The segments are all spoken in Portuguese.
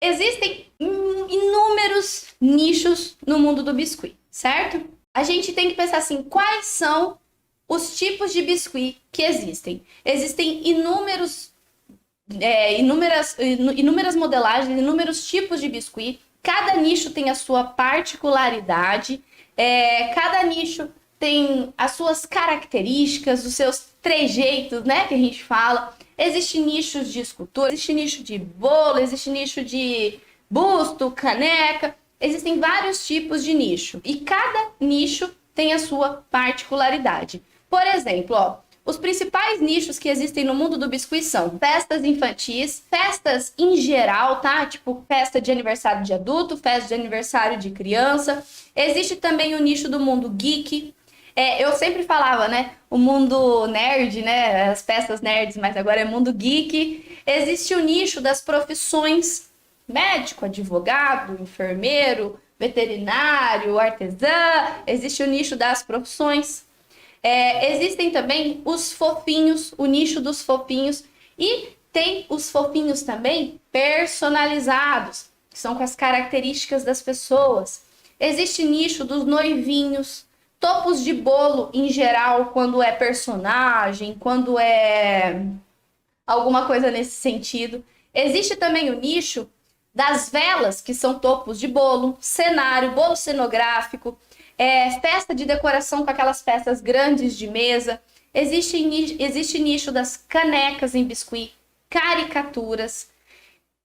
Existem inúmeros nichos no mundo do biscuit, certo? A gente tem que pensar assim, quais são os tipos de biscuit que existem? Existem inúmeras modelagens, inúmeros tipos de biscuit. Cada nicho tem a sua particularidade, cada nicho tem as suas características, os seus trejeitos, né, que a gente fala. Existe nichos de escultura, existe nicho de bolo, existe nicho de busto, caneca. Existem vários tipos de nicho e cada nicho tem a sua particularidade. Por exemplo, ó, os principais nichos que existem no mundo do biscuit são festas infantis, festas em geral, tá? Tipo festa de aniversário de adulto, festa de aniversário de criança. Existe também o nicho do mundo geek. Eu sempre falava, né? O mundo nerd, né? As festas nerds, mas agora é mundo geek. Existe o nicho das profissões: médico, advogado, enfermeiro, veterinário, artesã. Existe o nicho das profissões. Existem também os fofinhos, o nicho dos fofinhos. E tem os fofinhos também personalizados, que são com as características das pessoas. Existe nicho dos noivinhos, topos de bolo em geral, quando é personagem, quando é alguma coisa nesse sentido. Existe também o nicho das velas, que são topos de bolo, cenário, bolo cenográfico, festa de decoração com aquelas festas grandes de mesa. Existe nicho das canecas em biscuit, caricaturas.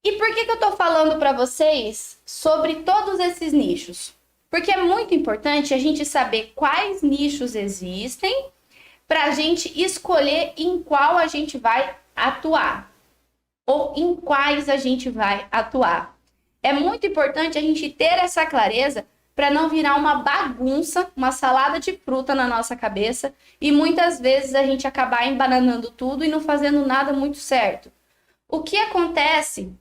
E por que eu tô falando para vocês sobre todos esses nichos? Porque é muito importante a gente saber quais nichos existem para a gente escolher em qual a gente vai atuar ou em quais a gente vai atuar. É muito importante a gente ter essa clareza para não virar uma bagunça, uma salada de fruta na nossa cabeça e muitas vezes a gente acabar embananando tudo e não fazendo nada muito certo. O que acontece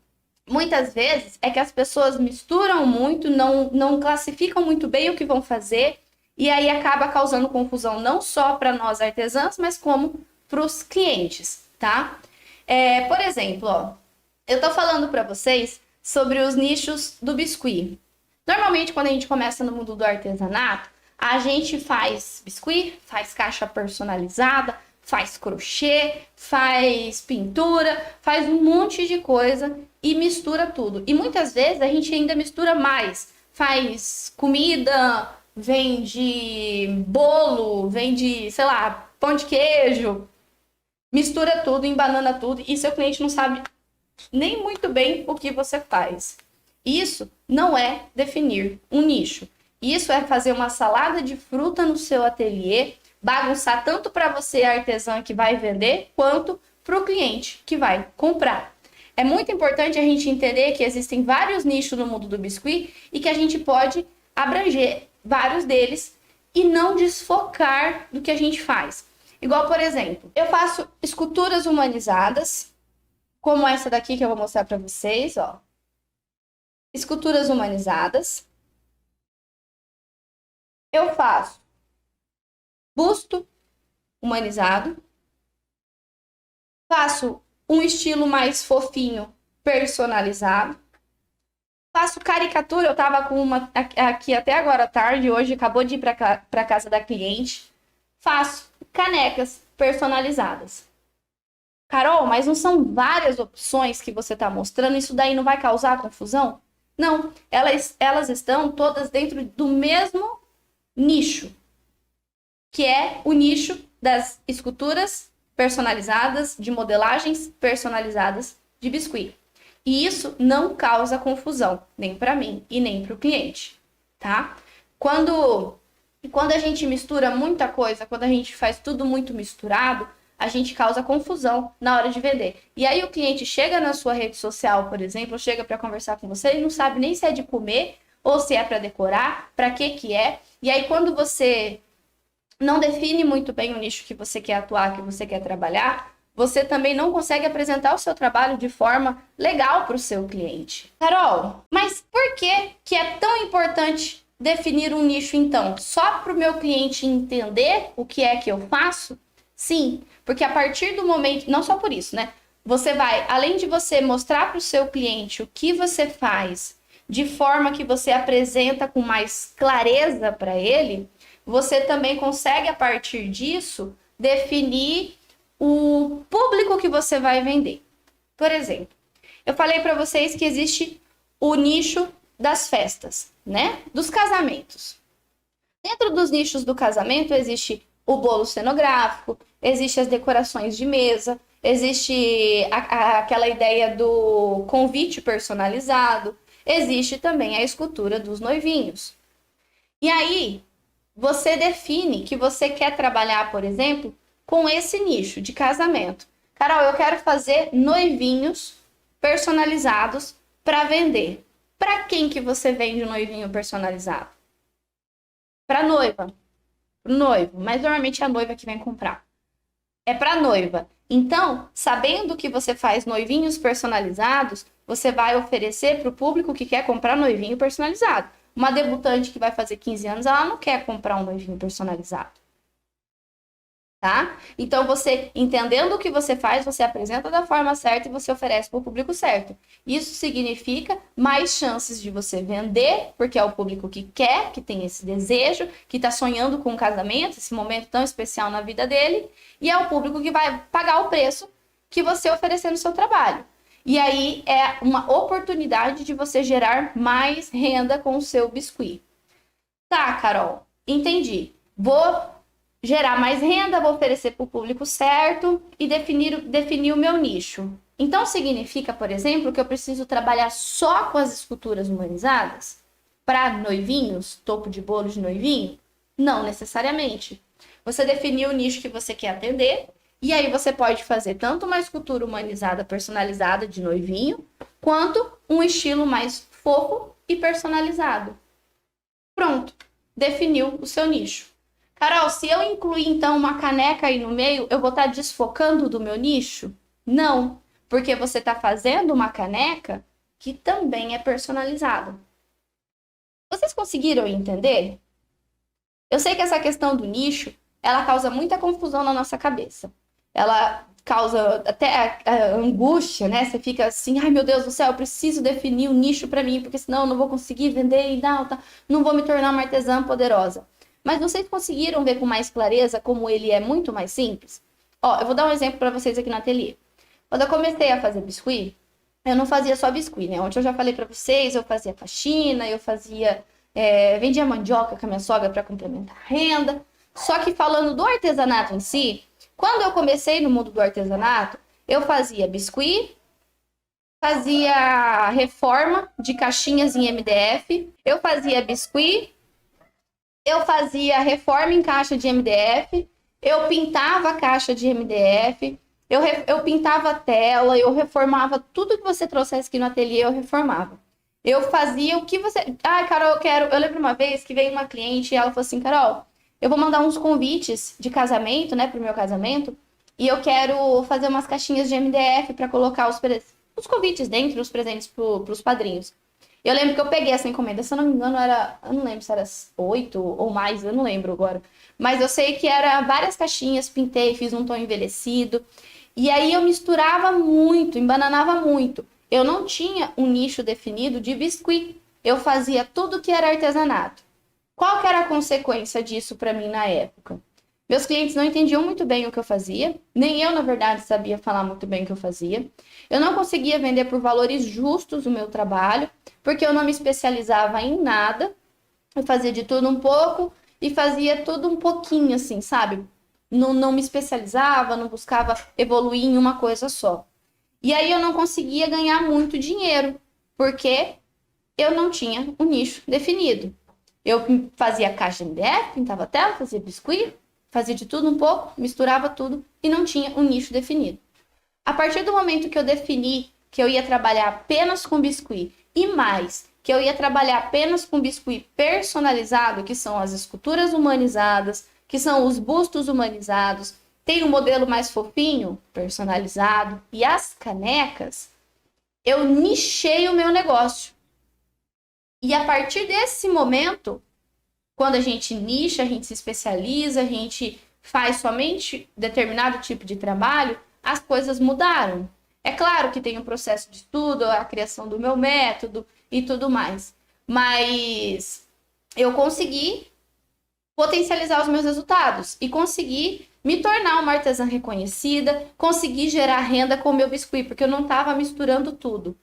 muitas vezes é que as pessoas misturam muito, não classificam muito bem o que vão fazer e aí acaba causando confusão não só para nós artesãs, mas como para os clientes, tá? Por exemplo, ó, eu tô falando para vocês sobre os nichos do biscuit. Normalmente, quando a gente começa no mundo do artesanato, a gente faz biscuit, faz caixa personalizada, faz crochê, faz pintura, faz um monte de coisa e mistura tudo. E muitas vezes a gente ainda mistura mais. Faz comida, vende bolo, vende, sei lá, pão de queijo, mistura tudo, embanana tudo e seu cliente não sabe nem muito bem o que você faz. Isso não é definir um nicho. Isso é fazer uma salada de fruta no seu ateliê, bagunçar tanto para você, artesã, que vai vender, quanto para o cliente que vai comprar. É muito importante a gente entender que existem vários nichos no mundo do biscuit e que a gente pode abranger vários deles e não desfocar do que a gente faz. Igual, por exemplo, eu faço esculturas humanizadas, como essa daqui que eu vou mostrar para vocês, ó. Esculturas humanizadas. Eu faço busto humanizado. Faço um estilo mais fofinho, personalizado. Faço caricatura, eu tava com uma aqui até agora à tarde, hoje acabou de ir para casa da cliente. Faço canecas personalizadas. Carol, mas não são várias opções que você está mostrando? Isso daí não vai causar confusão? Não, elas estão todas dentro do mesmo nicho, que é o nicho das esculturas personalizadas, de modelagens personalizadas de biscuit. E isso não causa confusão, nem para mim e nem para o cliente, tá? Quando a gente mistura muita coisa, quando a gente faz tudo muito misturado, a gente causa confusão na hora de vender. E aí o cliente chega na sua rede social, por exemplo, chega para conversar com você e não sabe nem se é de comer ou se é para decorar, para que é. E aí quando você não define muito bem o nicho que você quer atuar, que você quer trabalhar, você também não consegue apresentar o seu trabalho de forma legal para o seu cliente. Carol, mas por que é tão importante definir um nicho então? Só para o meu cliente entender o que é que eu faço? Sim, porque a partir do momento, não só por isso, né? você vai, além de você mostrar para o seu cliente o que você faz, de forma que você apresenta com mais clareza para ele, você também consegue, a partir disso, definir o público que você vai vender. Por exemplo, eu falei para vocês que existe o nicho das festas, né? Dos casamentos. Dentro dos nichos do casamento existe o bolo cenográfico, existe as decorações de mesa, existe aquela ideia do convite personalizado, existe também a escultura dos noivinhos. E aí, você define que você quer trabalhar, por exemplo, com esse nicho de casamento. Carol, eu quero fazer noivinhos personalizados para vender. Para quem que você vende um noivinho personalizado? Para noiva, pro noivo, mas normalmente é a noiva que vem comprar. É para noiva. Então, sabendo que você faz noivinhos personalizados, você vai oferecer para o público que quer comprar noivinho personalizado. Uma debutante que vai fazer 15 anos, ela não quer comprar um noivinho personalizado. Tá? Então, você, entendendo o que você faz, você apresenta da forma certa e você oferece para o público certo. Isso significa mais chances de você vender, porque é o público que quer, que tem esse desejo, que está sonhando com um casamento, esse momento tão especial na vida dele, e é o público que vai pagar o preço que você oferecer no seu trabalho. E aí é uma oportunidade de você gerar mais renda com o seu biscuit. Tá, Carol, entendi. Vou gerar mais renda, vou oferecer para o público certo e definir o meu nicho. Então, significa, por exemplo, que eu preciso trabalhar só com as esculturas humanizadas para noivinhos, topo de bolo de noivinho? Não necessariamente. Você definiu o nicho que você quer atender e aí você pode fazer tanto uma escultura humanizada, personalizada de noivinho, quanto um estilo mais fofo e personalizado. Pronto, definiu o seu nicho. Carol, se eu incluir então uma caneca aí no meio, eu vou estar desfocando do meu nicho? Não, porque você está fazendo uma caneca que também é personalizada. Vocês conseguiram entender? Eu sei que essa questão do nicho, ela causa muita confusão na nossa cabeça. Ela causa até angústia, né? Você fica assim, ai meu Deus do céu, eu preciso definir um nicho para mim, porque senão eu não vou conseguir vender e não vou me tornar uma artesã poderosa. Mas vocês conseguiram ver com mais clareza como ele é muito mais simples? Ó, eu vou dar um exemplo para vocês aqui no ateliê. Quando eu comecei a fazer biscuit, eu não fazia só biscuit, né? Ontem eu já falei para vocês, eu fazia faxina, eu fazia... vendia mandioca com a minha sogra para complementar a renda. Só que falando do artesanato em si, quando eu comecei no mundo do artesanato, eu fazia biscuit, fazia reforma de caixinhas em MDF, eu fazia biscuit, eu fazia reforma em caixa de MDF, eu pintava a caixa de MDF, eu pintava a tela, eu reformava tudo que você trouxesse aqui no ateliê, eu reformava. Eu fazia o que você... Ah, Carol, eu lembro uma vez que veio uma cliente e ela falou assim, Carol, eu vou mandar uns convites de casamento, né, pro meu casamento, e eu quero fazer umas caixinhas de MDF para colocar os convites dentro, os presentes pros padrinhos. Eu lembro que eu peguei essa encomenda, se eu não me engano, eu não lembro se era 8 ou mais, eu não lembro agora. Mas eu sei que era várias caixinhas, pintei, fiz um tom envelhecido. E aí eu misturava muito, embananava muito. Eu não tinha um nicho definido de biscuit. Eu fazia tudo que era artesanato. Qual que era a consequência disso para mim na época? Meus clientes não entendiam muito bem o que eu fazia, nem eu, na verdade, sabia falar muito bem o que eu fazia. Eu não conseguia vender por valores justos o meu trabalho, porque eu não me especializava em nada. Eu fazia de tudo um pouco e fazia tudo um pouquinho, assim, sabe? Não me especializava, não buscava evoluir em uma coisa só. E aí eu não conseguia ganhar muito dinheiro, porque eu não tinha um nicho definido. Eu fazia caixa de MDF, pintava tela, fazia biscuit, fazia de tudo um pouco, misturava tudo e não tinha um nicho definido. A partir do momento que eu defini que eu ia trabalhar apenas com biscuit e mais, que eu ia trabalhar apenas com biscuit personalizado, que são as esculturas humanizadas, que são os bustos humanizados, tem um modelo mais fofinho, personalizado, e as canecas, eu nichei o meu negócio. E a partir desse momento, quando a gente nicha, a gente se especializa, a gente faz somente determinado tipo de trabalho, as coisas mudaram. É claro que tem um processo de estudo, a criação do meu método e tudo mais. Mas eu consegui potencializar os meus resultados e consegui me tornar uma artesã reconhecida, consegui gerar renda com o meu biscuit, porque eu não estava misturando tudo.